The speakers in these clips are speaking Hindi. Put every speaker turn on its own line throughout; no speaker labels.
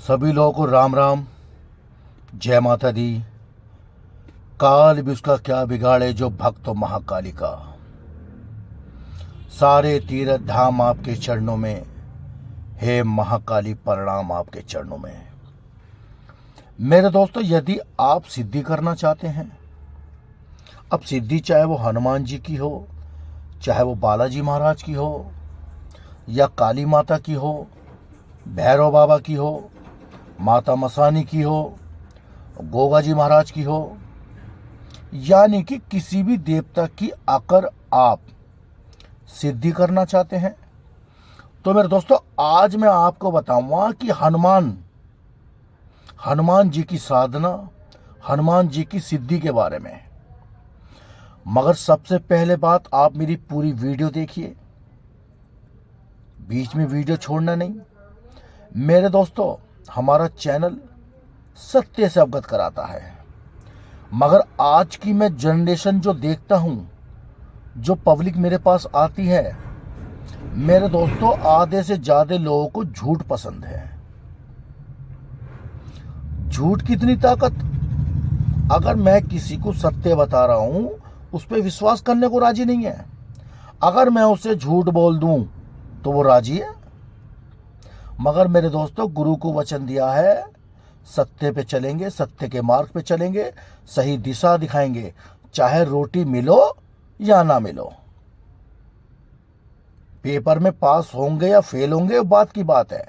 सभी लोगों को राम राम, जय माता दी। काल भी उसका क्या बिगाड़े जो भक्त महाकाली का। सारे तीर्थ धाम आपके चरणों में, हे महाकाली प्रणाम आपके चरणों में। मेरे दोस्तों, यदि आप सिद्धि करना चाहते हैं, अब सिद्धि चाहे वो हनुमान जी की हो, चाहे वो बालाजी महाराज की हो, या काली माता की हो, भैरव बाबा की हो, माता मसानी की हो, गोगा जी महाराज की हो, यानी कि किसी भी देवता की आकर आप सिद्धि करना चाहते हैं, तो मेरे दोस्तों आज मैं आपको बताऊंगा कि हनुमान जी की साधना, हनुमान जी की सिद्धि के बारे में। मगर सबसे पहले बात, आप मेरी पूरी वीडियो देखिए, बीच में वीडियो छोड़ना नहीं। मेरे दोस्तों, हमारा चैनल सत्य से अवगत कराता है, मगर आज की मैं जनरेशन जो देखता हूं, जो पब्लिक मेरे पास आती है, मेरे दोस्तों आधे से ज्यादा लोगों को झूठ पसंद है। झूठ की इतनी ताकत, अगर मैं किसी को सत्य बता रहा हूं उस पर विश्वास करने को राजी नहीं है। अगर मैं उसे झूठ बोल दूं तो वो राजी है। मगर मेरे दोस्तों, गुरु को वचन दिया है, सत्य पे चलेंगे, सत्य के मार्ग पे चलेंगे, सही दिशा दिखाएंगे, चाहे रोटी मिलो या ना मिलो। पेपर में पास होंगे या फेल होंगे, वो बात की बात है,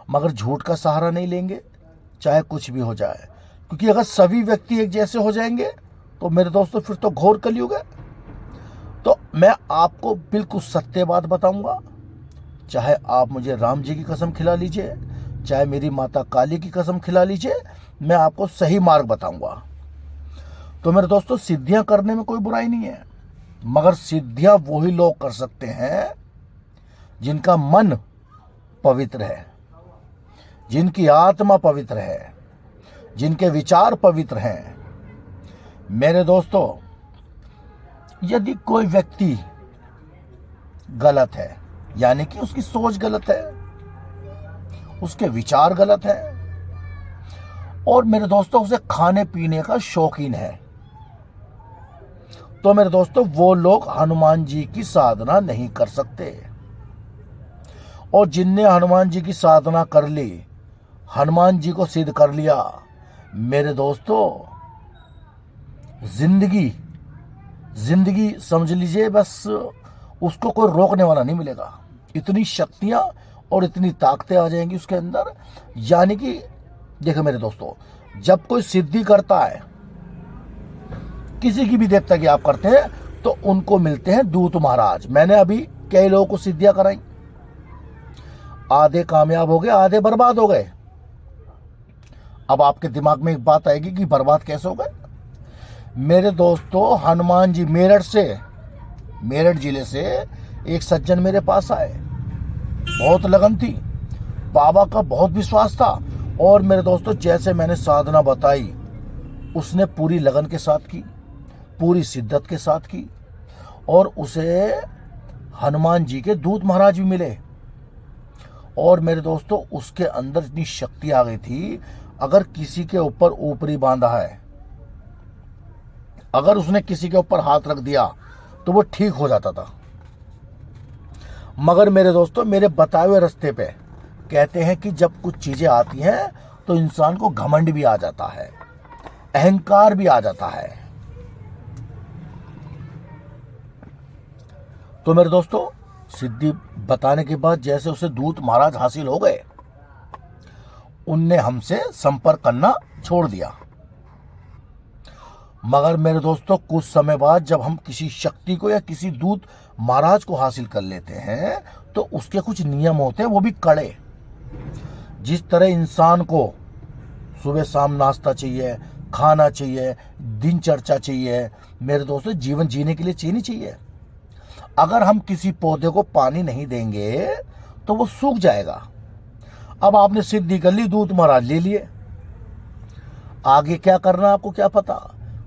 मगर झूठ का सहारा नहीं लेंगे, चाहे कुछ भी हो जाए। क्योंकि अगर सभी व्यक्ति एक जैसे हो जाएंगे तो मेरे दोस्तों फिर तो घोर कलयुग है। तो मैं आपको बिल्कुल सत्य बात बताऊंगा, चाहे आप मुझे राम जी की कसम खिला लीजिए, चाहे मेरी माता काली की कसम खिला लीजिए, मैं आपको सही मार्ग बताऊंगा। तो मेरे दोस्तों, सिद्धियां करने में कोई बुराई नहीं है, मगर सिद्धियां वही लोग कर सकते हैं जिनका मन पवित्र है, जिनकी आत्मा पवित्र है, जिनके विचार पवित्र हैं। मेरे दोस्तों, यदि कोई व्यक्ति गलत है, यानी कि उसकी सोच गलत है, उसके विचार गलत है, और मेरे दोस्तों उसे खाने पीने का शौकीन है, तो मेरे दोस्तों वो लोग हनुमान जी की साधना नहीं कर सकते। और जिनने हनुमान जी की साधना कर ली, हनुमान जी को सिद्ध कर लिया, मेरे दोस्तों जिंदगी समझ लीजिए, बस उसको कोई रोकने वाला नहीं मिलेगा। इतनी शक्तियां और इतनी ताकतें आ जाएंगी उसके अंदर। यानी कि देखो मेरे दोस्तों, जब कोई सिद्धि करता है, किसी की भी देवता की आप करते हैं, तो उनको मिलते हैं दूत महाराज। मैंने अभी कई लोगों को सिद्धियां कराई, आधे कामयाब हो गए, आधे बर्बाद हो गए। अब आपके दिमाग में एक बात आएगी कि बर्बाद कैसे हो गए। मेरे दोस्तों, हनुमान जी मेरठ जिले से एक सज्जन मेरे पास आए, बहुत लगन थी, बाबा का बहुत विश्वास था, और मेरे दोस्तों जैसे मैंने साधना बताई, उसने पूरी लगन के साथ की, पूरी शिद्दत के साथ की, और उसे हनुमान जी के दूत महाराज भी मिले। और मेरे दोस्तों उसके अंदर इतनी शक्ति आ गई थी, अगर किसी के ऊपर ऊपरी बांधा है, अगर उसने किसी के ऊपर हाथ रख दिया तो वो ठीक हो जाता था। मगर मेरे दोस्तों, मेरे बताए हुए रास्ते पे कहते हैं कि जब कुछ चीजें आती हैं तो इंसान को घमंड भी आ जाता है, अहंकार भी आ जाता है। तो मेरे दोस्तों, सिद्धि बताने के बाद जैसे उसे दूत महाराज हासिल हो गए, उनने हमसे संपर्क करना छोड़ दिया। मगर मेरे दोस्तों, कुछ समय बाद जब हम किसी शक्ति को या किसी दूत महाराज को हासिल कर लेते हैं, तो उसके कुछ नियम होते हैं, वो भी कड़े। जिस तरह इंसान को सुबह शाम नाश्ता चाहिए, खाना चाहिए, दिनचर्या चाहिए, मेरे दोस्तों जीवन जीने के लिए चाहिए। अगर हम किसी पौधे को पानी नहीं देंगे तो वो सूख जाएगा। अब आपने सिद्धि कर ली, दूत महाराज ले लिए, आगे क्या करना आपको क्या पता,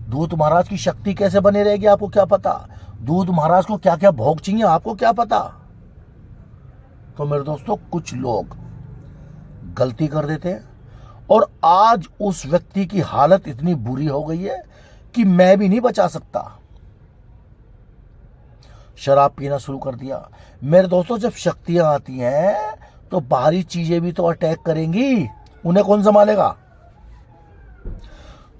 दूत महाराज की शक्ति कैसे बनी रहेगी आपको क्या पता, दूत महाराज को क्या क्या भोग चाहिए आपको क्या पता। तो मेरे दोस्तों, कुछ लोग गलती कर देते हैं और आज उस व्यक्ति की हालत इतनी बुरी हो गई है कि मैं भी नहीं बचा सकता। शराब पीना शुरू कर दिया। मेरे दोस्तों, जब शक्तियां आती हैं तो बाहरी चीजें भी तो अटैक करेंगी, उन्हें कौन संभालेगा।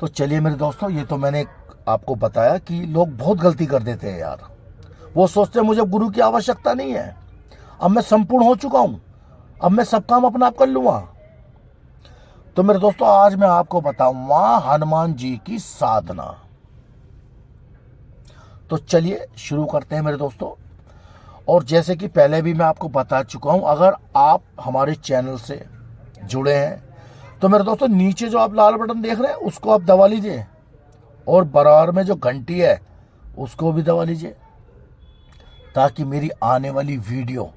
तो चलिए मेरे दोस्तों, ये तो मैंने आपको बताया कि लोग बहुत गलती कर देते हैं यार। वो सोचते हैं मुझे गुरु की आवश्यकता नहीं है, अब मैं संपूर्ण हो चुका हूं, अब मैं सब काम अपना आप कर लूंगा। तो मेरे दोस्तों, आज मैं आपको बताऊंगा हनुमान जी की साधना। तो चलिए शुरू करते हैं मेरे दोस्तों। और जैसे कि पहले भी मैं आपको बता चुका हूं, अगर आप हमारे चैनल से जुड़े हैं तो मेरे दोस्तों, नीचे जो आप लाल बटन देख रहे हैं उसको आप दबा लीजिए और बराबर में जो घंटी है उसको भी दबा लीजिए, ताकि मेरी आने वाली वीडियो,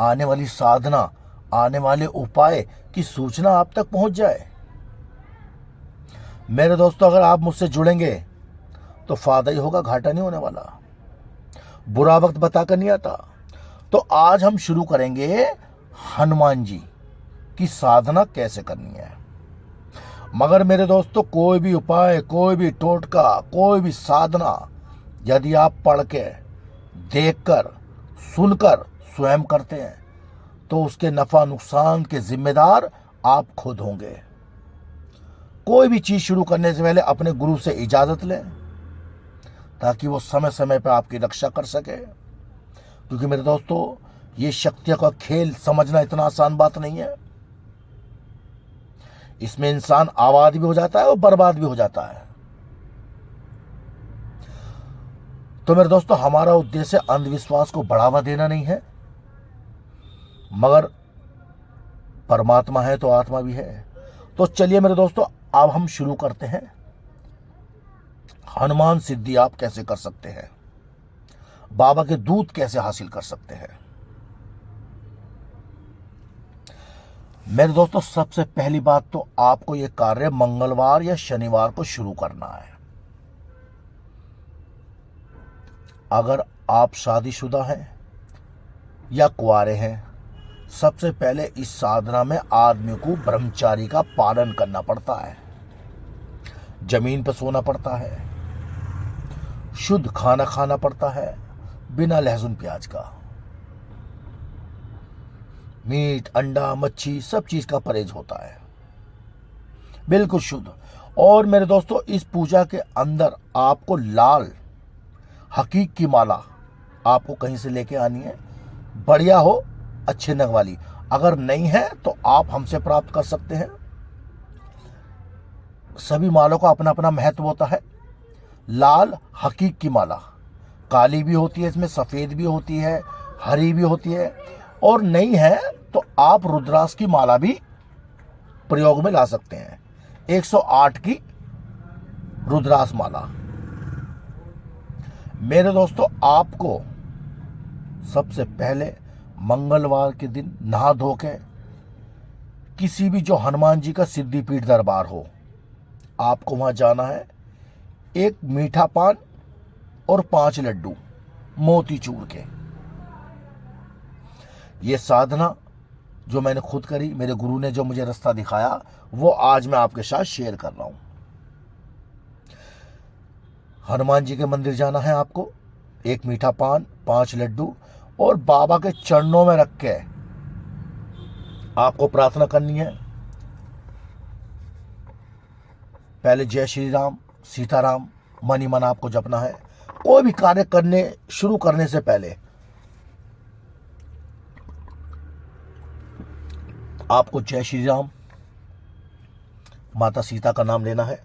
आने वाली साधना, आने वाले उपाय की सूचना आप तक पहुंच जाए। मेरे दोस्तों, अगर आप मुझसे जुड़ेंगे तो फायदा ही होगा, घाटा नहीं होने वाला। बुरा वक्त बताकर नहीं आता। तो आज हम शुरू करेंगे हनुमान जी की साधना कैसे करनी है। मगर मेरे दोस्तों, कोई भी उपाय, कोई भी टोटका, कोई भी साधना यदि आप पढ़ के, देखकर, सुनकर स्वयं करते हैं तो उसके नफा नुकसान के जिम्मेदार आप खुद होंगे। कोई भी चीज शुरू करने से पहले अपने गुरु से इजाजत लें, ताकि वो समय समय पर आपकी रक्षा कर सके। क्योंकि मेरे दोस्तों, ये शक्तियों का खेल समझना इतना आसान बात नहीं है। इसमें इंसान आबाद भी हो जाता है और बर्बाद भी हो जाता है। तो मेरे दोस्तों, हमारा उद्देश्य अंधविश्वास को बढ़ावा देना नहीं है, मगर परमात्मा है तो आत्मा भी है। तो चलिए मेरे दोस्तों, अब हम शुरू करते हैं। हनुमान सिद्धि आप कैसे कर सकते हैं, बाबा के दूत कैसे हासिल कर सकते हैं। मेरे दोस्तों, सबसे पहली बात तो आपको यह कार्य मंगलवार या शनिवार को शुरू करना है। अगर आप शादीशुदा हैं या कुंवारे हैं, सबसे पहले इस साधना में आदमी को ब्रह्मचारी का पालन करना पड़ता है। जमीन पर सोना पड़ता है, शुद्ध खाना खाना पड़ता है, बिना लहसुन प्याज का। मीट, अंडा, मच्छी, सब चीज का परहेज होता है, बिल्कुल शुद्ध। और मेरे दोस्तों, इस पूजा के अंदर आपको लाल हकीक की माला आपको कहीं से लेके आनी है, बढ़िया हो, अच्छे नग वाली। अगर नहीं है तो आप हमसे प्राप्त कर सकते हैं। सभी मालों का अपना अपना महत्व होता है। लाल हकीक की माला काली भी होती है, इसमें सफेद भी होती है, हरी भी होती है। और नहीं है तो आप रुद्राक्ष की माला भी प्रयोग में ला सकते हैं, 108 की रुद्राक्ष माला। मेरे दोस्तों, आपको सबसे पहले मंगलवार के दिन नहा धो के किसी भी जो हनुमान जी का सिद्धिपीठ दरबार हो, आपको वहां जाना है। एक मीठा पान और 5 लड्डू मोतीचूर के। ये साधना जो मैंने खुद करी, मेरे गुरु ने जो मुझे रास्ता दिखाया, वो आज मैं आपके साथ शेयर कर रहा हूं। हनुमान जी के मंदिर जाना है आपको, एक मीठा पान, 5 लड्डू और बाबा के चरणों में रख के आपको प्रार्थना करनी है। पहले जय श्री राम, सीताराम मन ही मन आपको जपना है। कोई भी कार्य करने शुरू करने से पहले आपको जय श्री राम, माता सीता का नाम लेना है,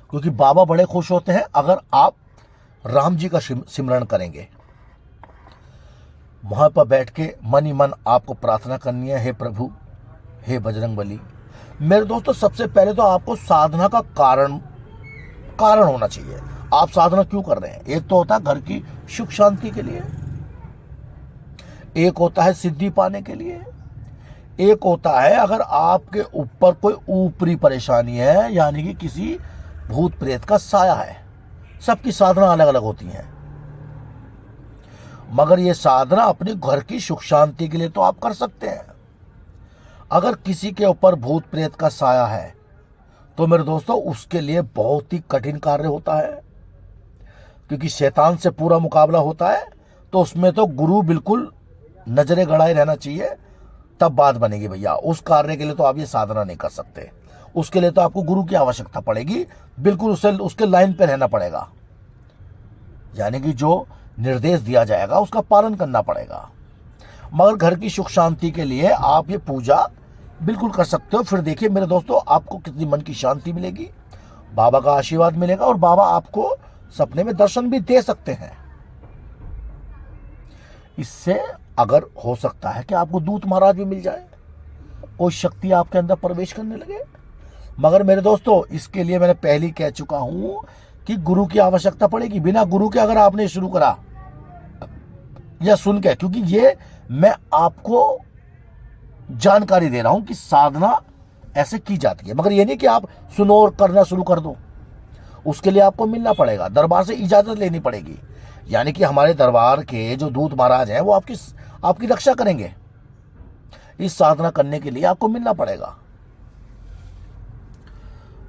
क्योंकि बाबा बड़े खुश होते हैं अगर आप राम जी का सिमरण करेंगे। वहां पर बैठ के मन ही मन आपको प्रार्थना करनी है, हे प्रभु, हे बजरंगबली। मेरे दोस्तों, सबसे पहले तो आपको साधना का कारण होना चाहिए। आप साधना क्यों कर रहे हैं? एक तो होता है घर की सुख शांति के लिए, एक होता है सिद्धि पाने के लिए, एक होता है अगर आपके ऊपर कोई ऊपरी परेशानी है, यानी कि किसी भूत प्रेत का साया है। सबकी साधना अलग अलग होती है, मगर ये साधना अपने घर की सुख शांति के लिए तो आप कर सकते हैं। अगर किसी के ऊपर भूत प्रेत का साया है तो मेरे दोस्तों उसके लिए बहुत ही कठिन कार्य होता है, क्योंकि शैतान से पूरा मुकाबला होता है। तो उसमें तो गुरु बिल्कुल नजरें गड़ाए रहना चाहिए, तब बात बनेगी भैया। उस कार्य के लिए तो आप ये साधना नहीं कर सकते, उसके लिए तो आपको गुरु की आवश्यकता पड़ेगी, बिल्कुल उसके लाइन पे रहना पड़ेगा, यानी कि जो निर्देश दिया जाएगा उसका पालन करना पड़ेगा। मगर घर की सुख शांति के लिए आप ये पूजा बिल्कुल कर सकते हो। फिर देखिए मेरे दोस्तों, आपको कितनी मन की शांति मिलेगी, बाबा का आशीर्वाद मिलेगा, और बाबा आपको सपने में दर्शन भी दे सकते हैं। इससे अगर हो सकता है कि आपको दूत महाराज भी मिल जाए, कोई शक्ति आपके अंदर प्रवेश करने लगे। मगर मेरे दोस्तों, इसके लिए मैंने पहले ही कह चुका हूं कि गुरु की आवश्यकता पड़ेगी। बिना गुरु के अगर आपने शुरू करा या सुन के, क्योंकि ये मैं आपको जानकारी दे रहा हूं कि साधना ऐसे की जाती है, मगर ये नहीं कि आप सुनो और करना शुरू कर दो। उसके लिए आपको मिलना पड़ेगा, दरबार से इजाजत लेनी पड़ेगी, यानी कि हमारे दरबार के जो दूत महाराज हैं वो आपकी रक्षा करेंगे। इस साधना करने के लिए आपको मिलना पड़ेगा।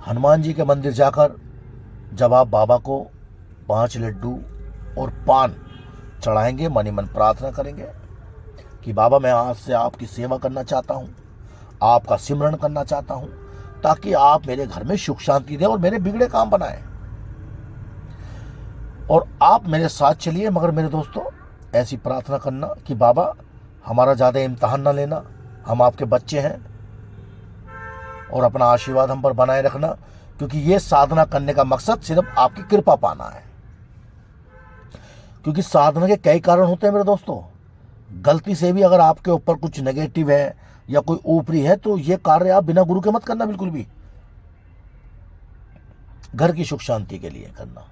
हनुमान जी के मंदिर जाकर जब आप बाबा को 5 लड्डू और पान चढ़ाएंगे, मनी मन प्रार्थना करेंगे कि बाबा मैं आज से आपकी सेवा करना चाहता हूं, आपका सिमरन करना चाहता हूं, ताकि आप मेरे घर में सुख शांति दें और मेरे बिगड़े काम बनाएं, और आप मेरे साथ चलिए। मगर मेरे दोस्तों, ऐसी प्रार्थना करना कि बाबा हमारा ज़्यादा इम्तहान ना लेना, हम आपके बच्चे हैं, और अपना आशीर्वाद हम पर बनाए रखना, क्योंकि ये साधना करने का मकसद सिर्फ आपकी कृपा पाना है। क्योंकि साधना के कई कारण होते हैं मेरे दोस्तों। गलती से भी अगर आपके ऊपर कुछ नेगेटिव है या कोई ऊपरी है, तो ये कार्य आप बिना गुरु के मत करना, बिल्कुल भी। घर की सुख शांति के लिए करना।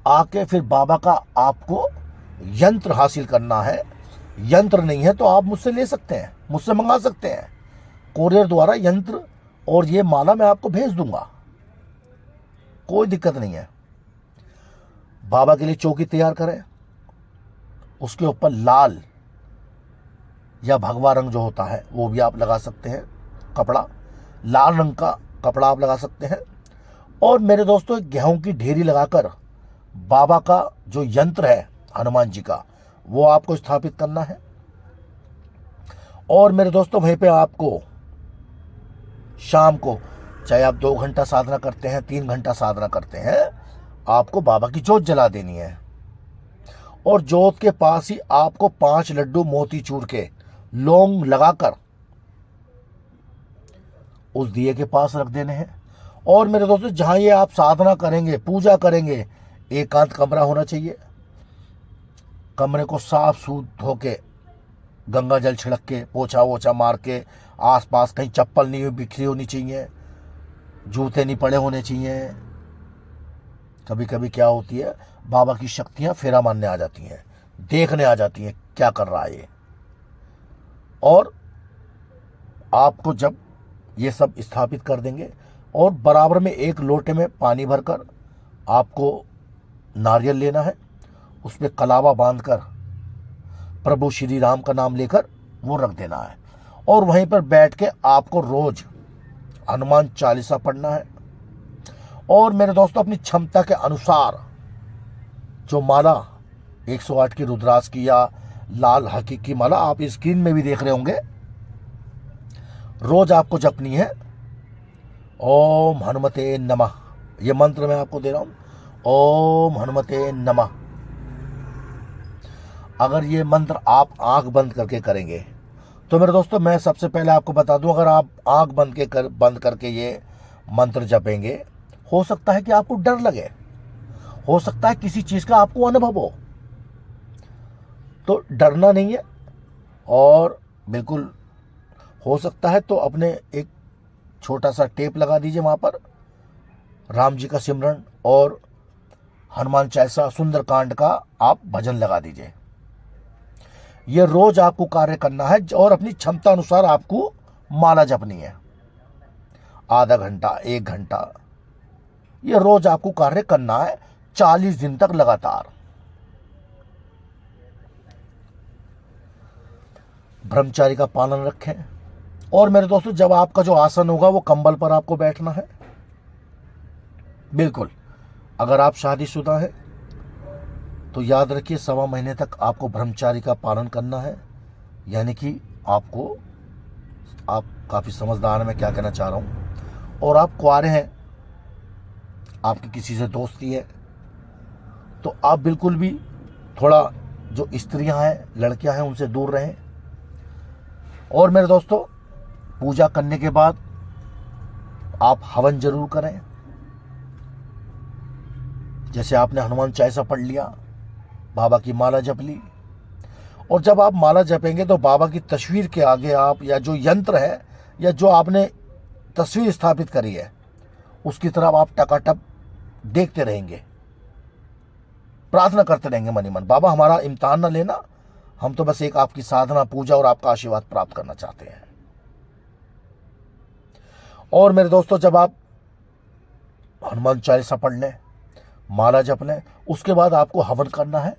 आके फिर बाबा का आपको यंत्र हासिल करना है। यंत्र नहीं है तो आप मुझसे ले सकते हैं, मुझसे मंगा सकते हैं, कोरियर द्वारा यंत्र और ये माला मैं आपको भेज दूंगा, कोई दिक्कत नहीं है। बाबा के लिए चौकी तैयार करें, उसके ऊपर लाल या भगवा रंग जो होता है वो भी आप लगा सकते हैं, कपड़ा लाल रंग का कपड़ा आप लगा सकते हैं। और मेरे दोस्तों, गेहूं की ढेरी लगाकर बाबा का जो यंत्र है हनुमान जी का, वो आपको स्थापित करना है। और मेरे दोस्तों, वहीं पे आपको शाम को, चाहे आप 2 घंटा साधना करते हैं, 3 घंटा साधना करते हैं, आपको बाबा की जोत जला देनी है। और जोत के पास ही आपको 5 लड्डू मोतीचूर के लौंग लगाकर उस दिए के पास रख देने हैं। और मेरे दोस्तों, जहां ये आप साधना करेंगे, पूजा करेंगे, एकांत कमरा होना चाहिए। कमरे को साफ सूथ धो के, गंगा जल छिड़क के, पोछा वोछा मार के, आसपास कहीं चप्पल नहीं बिखरी होनी चाहिए, जूते नहीं पड़े होने चाहिए। कभी कभी क्या होती है, बाबा की शक्तियां फेरा मारने आ जाती हैं, देखने आ जाती हैं क्या कर रहा है ये। और आपको जब ये सब स्थापित कर देंगे, और बराबर में 1 लोटे में पानी भरकर आपको नारियल लेना है, उसमें कलावा बांधकर प्रभु श्री राम का नाम लेकर वो रख देना है। और वहीं पर बैठ के आपको रोज हनुमान चालीसा पढ़ना है। और मेरे दोस्तों, अपनी क्षमता के अनुसार जो माला 108 की रुद्राक्ष की या लाल हकीक की माला आप स्क्रीन में भी देख रहे होंगे, रोज आपको जपनी है। ओम हनुमते नमः, ये मंत्र मैं आपको दे रहा हूं, ओम हनुमते नमः। अगर ये मंत्र आप आंख बंद करके करेंगे तो मेरे दोस्तों, मैं सबसे पहले आपको बता दूं, अगर आप आंख बंद करके ये मंत्र जपेंगे, हो सकता है कि आपको डर लगे, हो सकता है किसी चीज का आपको अनुभव हो, तो डरना नहीं है। और बिल्कुल हो सकता है तो अपने एक छोटा सा टेप लगा दीजिए, वहां पर राम जी का सिमरन और हनुमान चालीसा सुंदरकांड का आप भजन लगा दीजिए। ये रोज आपको कार्य करना है, और अपनी क्षमता अनुसार आपको माला जपनी है। आधा घंटा, 1 घंटा, ये रोज आपको कार्य करना है, 40 दिन तक लगातार। ब्रह्मचारी का पालन रखें। और मेरे दोस्तों, जब आपका जो आसन होगा वो कंबल पर आपको बैठना है। बिल्कुल, अगर आप शादीशुदा हैं तो याद रखिए 1.25 महीने तक आपको ब्रह्मचारी का पालन करना है। यानी कि आप काफ़ी समझदार हैं मैं क्या कहना चाह रहा हूँ। और आप कुंवारे हैं, आपकी किसी से दोस्ती है, तो आप बिल्कुल भी थोड़ा जो स्त्रियां हैं, लड़कियां हैं, उनसे दूर रहें। और मेरे दोस्तों, पूजा करने के बाद आप हवन जरूर करें। जैसे आपने हनुमान चालीसा पढ़ लिया, बाबा की माला जप ली, और जब आप माला जपेंगे तो बाबा की तस्वीर के आगे आप, या जो यंत्र है या जो आपने तस्वीर स्थापित करी है, उसकी तरफ आप टकाटक देखते रहेंगे, प्रार्थना करते रहेंगे मन ही मन, बाबा हमारा इम्तिहान ना लेना, हम तो बस एक आपकी साधना, पूजा और आपका आशीर्वाद प्राप्त करना चाहते हैं। और मेरे दोस्तों, जब आप हनुमान चालीसा पढ़ लें, माला जप लें, उसके बाद आपको हवन करना है।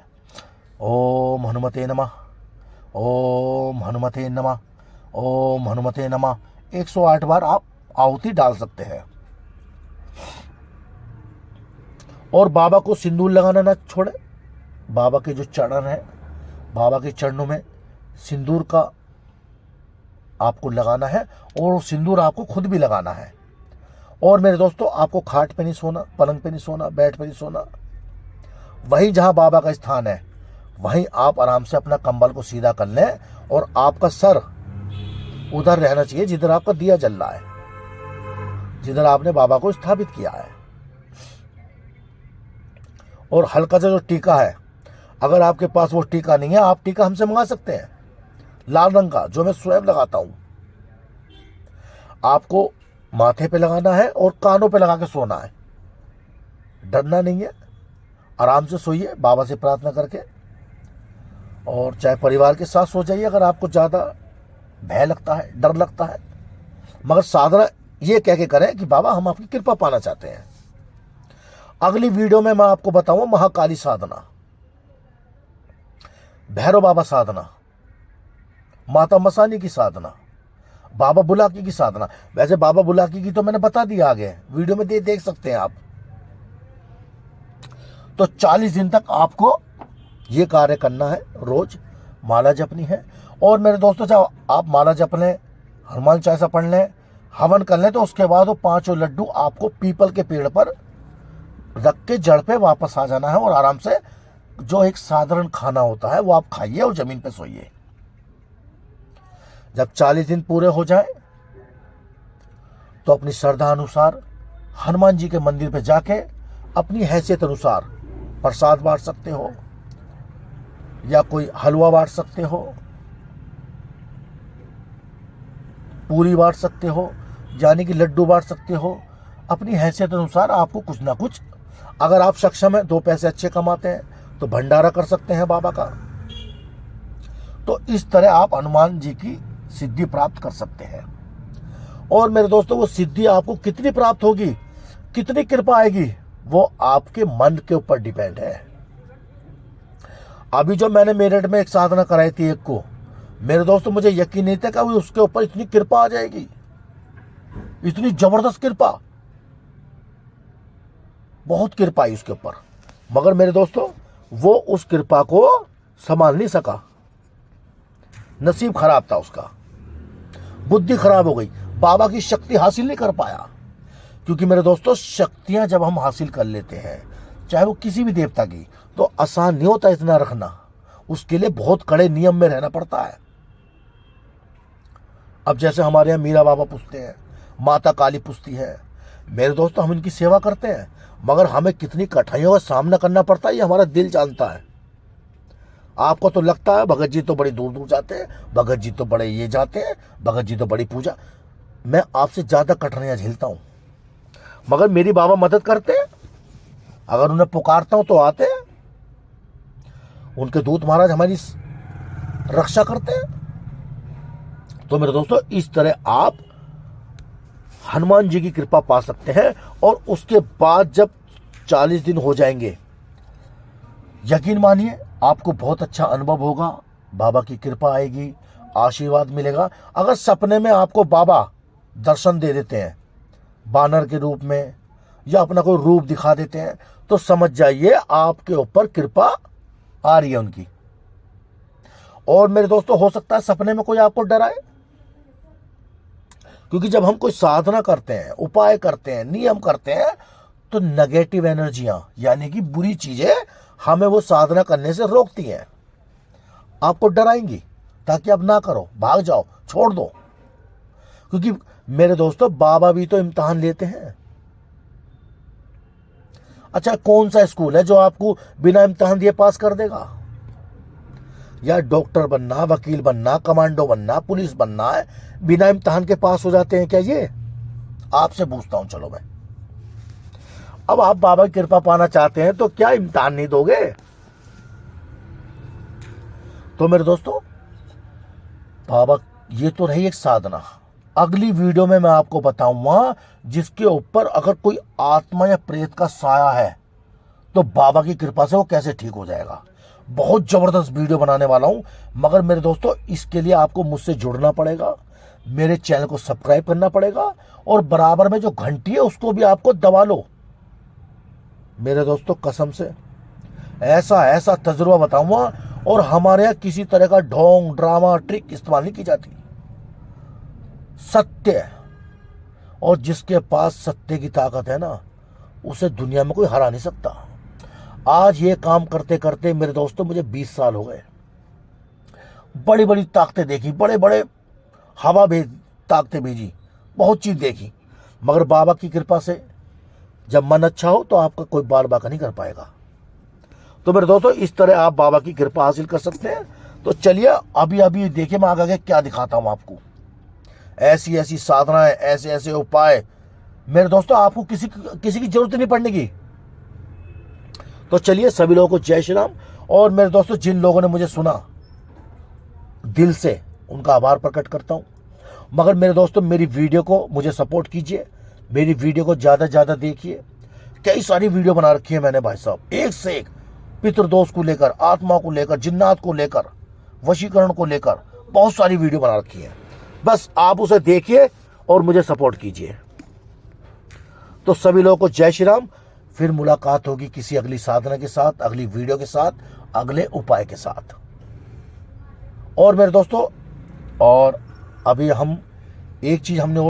ओम हनुमते नमः, ओम हनुमते नमः, ओम हनुमते नमः 108 बार आप आहुति डाल सकते हैं। और बाबा को सिंदूर लगाना ना छोड़े। बाबा के जो चरण है, बाबा के चरणों में सिंदूर का आपको लगाना है, और वो सिंदूर आपको खुद भी लगाना है। और मेरे दोस्तों, आपको खाट पे नहीं सोना, पलंग पे नहीं सोना, बेड पे नहीं सोना। वहीं जहां बाबा का स्थान है वहीं आप आराम से अपना कंबल को सीधा कर लें, और आपका सर उधर रहना चाहिए जिधर आपका दिया जल रहा है, जिधर आपने बाबा को स्थापित किया है। और हल्का सा जो टीका है, अगर आपके पास वो टीका नहीं है, आप टीका हमसे मंगा सकते हैं, लाल रंग का, जो मैं स्वयं लगाता हूं। आपको माथे पे लगाना है और कानों पे लगा के सोना है। डरना नहीं है, आराम से सोइए बाबा से प्रार्थना करके, और चाहे परिवार के साथ सो जाइए अगर आपको ज़्यादा भय लगता है, डर लगता है। मगर साधना ये कह के करें कि बाबा हम आपकी कृपा पाना चाहते हैं। अगली वीडियो में मैं आपको बताऊंगा महाकाली साधना, भैरव बाबा साधना, माता मसानी की साधना, बाबा बुलाकी की साधना। वैसे बाबा बुलाकी की तो मैंने बता दिया आगे वीडियो में, देख सकते हैं आप। तो 40 दिन तक आपको ये कार्य करना है, रोज माला जपनी है। और मेरे दोस्तों, जब आप माला जप लें, हनुमान चालीसा पढ़ लें, हवन कर लें, तो उसके बाद वो 5 लड्डू आपको पीपल के पेड़ पर रख के जड़ पे वापस आ जाना है, और आराम से जो एक साधारण खाना होता है वो आप खाइए और जमीन पे सोइए। जब 40 दिन पूरे हो जाए तो अपनी श्रद्धा अनुसार हनुमान जी के मंदिर पे जाके अपनी हैसियत अनुसार प्रसाद बांट सकते हो, या कोई हलवा बांट सकते हो, पूरी बांट सकते हो, यानी कि लड्डू बांट सकते हो। अपनी हैसियत अनुसार आपको कुछ ना कुछ, अगर आप सक्षम हैं, 2 पैसे अच्छे कमाते हैं, तो भंडारा कर सकते हैं बाबा का। तो इस तरह आप हनुमान जी की सिद्धि प्राप्त कर सकते हैं। और मेरे दोस्तों, वो सिद्धि आपको कितनी प्राप्त होगी, कितनी कृपा आएगी, वो आपके मन के ऊपर डिपेंड है। अभी जो मैंने मेरठ में एक साधना कराई थी एक को, मेरे दोस्तों मुझे यकीन नहीं था कि उसके ऊपर इतनी कृपा आ जाएगी, इतनी जबरदस्त कृपा, बहुत कृपा आई उसके ऊपर। मगर मेरे दोस्तों, वो उस कृपा को संभाल नहीं सका, नसीब खराब था उसका, बुद्धि खराब हो गई, बाबा की शक्ति हासिल नहीं कर पाया। क्योंकि मेरे दोस्तों, शक्तियां जब हम हासिल कर लेते हैं, चाहे वो किसी भी देवता की, तो आसान नहीं होता इतना रखना, उसके लिए बहुत कड़े नियम में रहना पड़ता है। अब जैसे हमारे यहाँ मीरा बाबा पूछते हैं, माता काली पूछती है, मेरे दोस्तों हम इनकी सेवा करते हैं, मगर हमें कितनी कठिनाइयों का सामना करना पड़ता है ये हमारा दिल जानता है। आपको तो लगता है भगत जी तो बड़ी दूर दूर जाते हैं, भगत जी तो बड़े ये जाते हैं, भगत जी तो बड़ी पूजा। मैं आपसे ज्यादा कठिनाइयां झेलता हूं, मगर मेरी बाबा मदद करते हैं। अगर उन्हें पुकारता हूं तो आते हैं, उनके दूत महाराज हमारी रक्षा करते हैं। तो मेरे दोस्तों, इस तरह आप हनुमान जी की कृपा पा सकते हैं। और उसके बाद जब 40 दिन हो जाएंगे, यकीन मानिए आपको बहुत अच्छा अनुभव होगा, बाबा की कृपा आएगी, आशीर्वाद मिलेगा। अगर सपने में आपको बाबा दर्शन दे देते हैं बानर के रूप में या अपना कोई रूप दिखा देते हैं, तो समझ जाइए आपके ऊपर कृपा आ रही है उनकी। और मेरे दोस्तों, हो सकता है सपने में कोई आपको डराए, क्योंकि जब हम कोई साधना करते हैं, उपाय करते हैं, नियम करते हैं, तो नेगेटिव एनर्जियां यानी कि बुरी चीजें हमें वो साधना करने से रोकती हैं, आपको डराएंगी ताकि अब ना करो, भाग जाओ, छोड़ दो। क्योंकि मेरे दोस्तों, बाबा भी तो इम्तिहान लेते हैं। अच्छा, कौन सा स्कूल है जो आपको बिना इम्तिहान दिए पास कर देगा? या डॉक्टर बनना, वकील बनना, कमांडो बनना, पुलिस बनना है, बिना इम्तिहान के पास हो जाते हैं क्या ये? आपसे पूछता हूं, चलो मैं, अब आप बाबा की कृपा पाना चाहते हैं तो क्या इम्तिहान नहीं दोगे? तो मेरे दोस्तों, बाबा, ये तो रही एक साधना। अगली वीडियो में मैं आपको बताऊंगा जिसके ऊपर अगर कोई आत्मा या प्रेत का साया है तो बाबा की कृपा से वो कैसे ठीक हो जाएगा। बहुत जबरदस्त वीडियो बनाने वाला हूं, मगर मेरे दोस्तों, इसके लिए आपको मुझसे जुड़ना पड़ेगा, मेरे चैनल को सब्सक्राइब करना पड़ेगा, और बराबर में जो घंटी है उसको भी आपको दबा लो। मेरे दोस्तों, कसम से ऐसा ऐसा तजुर्बा बताऊंगा, और हमारे यहां किसी तरह का ढोंग, ड्रामा, ट्रिक इस्तेमाल नहीं की जाती। सत्य, और जिसके पास सत्य की ताकत है ना, उसे दुनिया में कोई हरा नहीं सकता। आज ये काम करते करते मेरे दोस्तों मुझे 20 साल हो गए। बड़ी बड़ी ताकतें देखी, बड़े बड़े हवा भेज ताकतें भेजी, बहुत चीज देखी, मगर बाबा की कृपा से जब मन अच्छा हो तो आपका कोई बाल बाका नहीं कर पाएगा। तो मेरे दोस्तों, इस तरह आप बाबा की कृपा हासिल कर सकते हैं। तो चलिए अभी अभी देखिए मैं आगे क्या दिखाता हूं आपको। ऐसी ऐसी साधनाएं, ऐसे ऐसे उपाय, मेरे दोस्तों, आपको किसी की जरूरत नहीं पड़ने की। तो चलिए, सभी लोगों को जय श्री राम। और मेरे दोस्तों, जिन लोगों ने मुझे सुना, दिल से उनका आभार प्रकट करता हूं। मगर मेरे दोस्तों, मेरी वीडियो को मुझे सपोर्ट कीजिए, मेरी वीडियो को ज्यादा ज्यादा देखिए। कई सारी वीडियो बना रखी है मैंने भाई साहब, एक से एक, पितृदोष को लेकर, आत्मा को लेकर, जिन्नात को लेकर, वशीकरण को लेकर, बहुत सारी वीडियो बना रखी है। बस आप उसे देखिए और मुझे सपोर्ट कीजिए। तो सभी लोगों को जय श्री राम। फिर मुलाकात होगी किसी अगली साधना के साथ, अगली वीडियो के साथ, अगले उपाय के साथ। और मेरे दोस्तों, और अभी हम एक चीज हमने